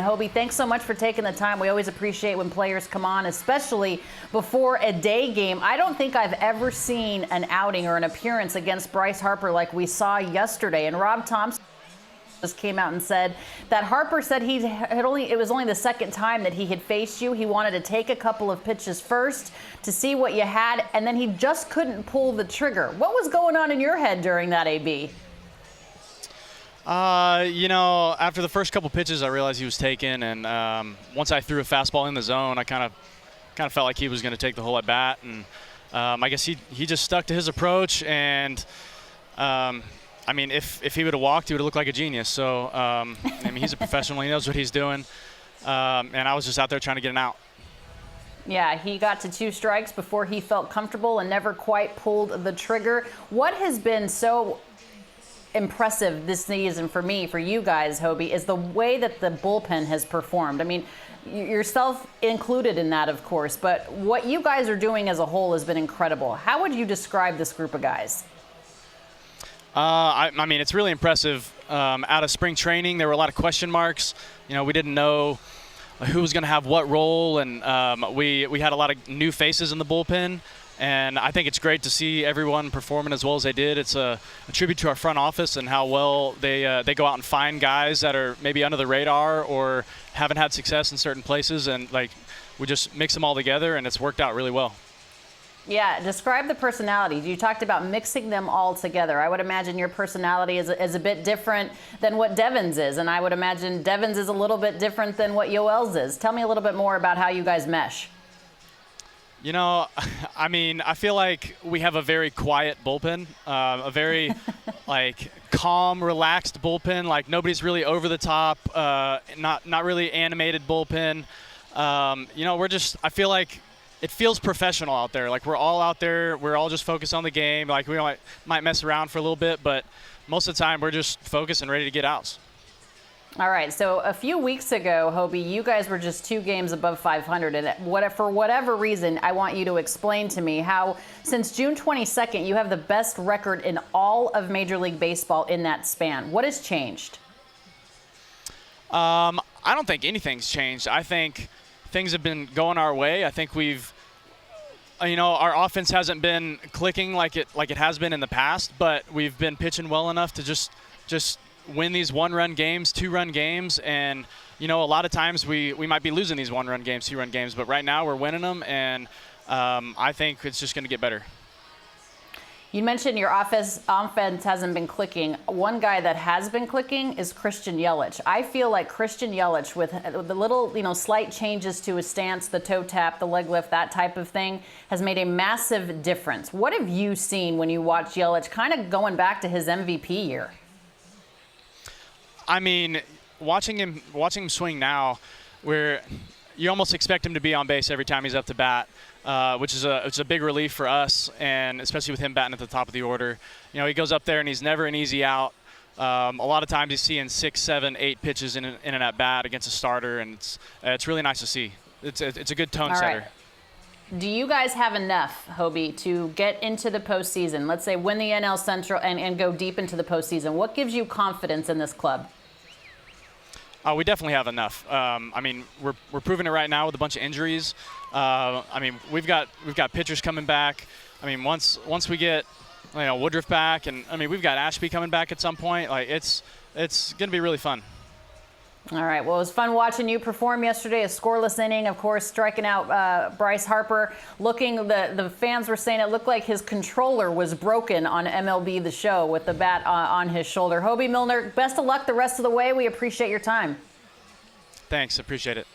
Hoby, thanks so much for taking the time. We always appreciate when players come on, especially before a day game. I don't think I've ever seen an outing or an appearance against Bryce Harper like we saw yesterday. And Rob Thompson just came out and said that Harper said it was only the second time that he had faced you. He wanted to take a couple of pitches first to see what you had, and then he just couldn't pull the trigger. What was going on in your head during that, AB? After the first couple pitches, I realized he was taken, and once I threw a fastball in the zone, I kind of felt like he was going to take the whole at bat, and I guess he just stuck to his approach, and if he would have walked, he would have looked like a genius. So, he's a professional. He knows what he's doing. And I was just out there trying to get an out. Yeah, he got to 2 strikes before he felt comfortable and never quite pulled the trigger. What has been so impressive this season for you guys, Hoby, is the way that the bullpen has performed. I mean, yourself included in that, of course, but what you guys are doing as a whole has been incredible. How would you describe this group of guys? It's really impressive. Out of spring training, there were a lot of question marks. We didn't know who was going to have what role, and we had a lot of new faces in the bullpen. And I think it's great to see everyone performing as well as they did. It's a tribute to our front office and how well they go out and find guys that are maybe under the radar or haven't had success in certain places, and we just mix them all together, and it's worked out really well. Yeah, describe the personalities. You talked about mixing them all together. I would imagine your personality is a bit different than what Devin's is, and I would imagine Devin's is a little bit different than what Yoel's is. Tell me a little bit more about how you guys mesh. I feel like we have a very quiet bullpen, a very calm, relaxed bullpen. Nobody's really over the top, not really animated bullpen. I feel like it feels professional out there. We're all out there. We're all just focused on the game. We might mess around for a little bit, but most of the time we're just focused and ready to get outs. All right, so a few weeks ago, Hoby, you guys were just 2 games above 500, and for whatever reason, I want you to explain to me how, since June 22nd, you have the best record in all of Major League Baseball in that span. What has changed? I don't think anything's changed. I think things have been going our way. I think our offense hasn't been clicking like it has been in the past, but we've been pitching well enough to just win these 1-run games, 2-run games, and a lot of times we might be losing these 1-run games, 2-run games, but right now we're winning them, and I think it's just going to get better. You mentioned your offense hasn't been clicking. One guy that has been clicking is Christian Yelich. I feel like Christian Yelich, with the little slight changes to his stance, the toe tap, the leg lift, that type of thing, has made a massive difference. What have you seen when you watch Yelich, kind of going back to his MVP year? Watching him swing now, where you almost expect him to be on base every time he's up to bat, which is a big relief for us, and especially with him batting at the top of the order. He goes up there and he's never an easy out. A lot of times he's seeing 6, 7, 8 pitches in an at bat against a starter, and it's really nice to see. It's a good tone setter. Do you guys have enough, Hoby, to get into the postseason? Let's say win the NL Central and go deep into the postseason. What gives you confidence in this club? We definitely have enough. We're proving it right now with a bunch of injuries. We've got pitchers coming back. Once we get Woodruff back, and we've got Ashby coming back at some point. It's going to be really fun. All right. Well, it was fun watching you perform yesterday. A scoreless inning, of course, striking out Bryce Harper. The fans were saying it looked like his controller was broken on MLB The Show with the bat on his shoulder. Hoby Milner, best of luck the rest of the way. We appreciate your time. Thanks. Appreciate it.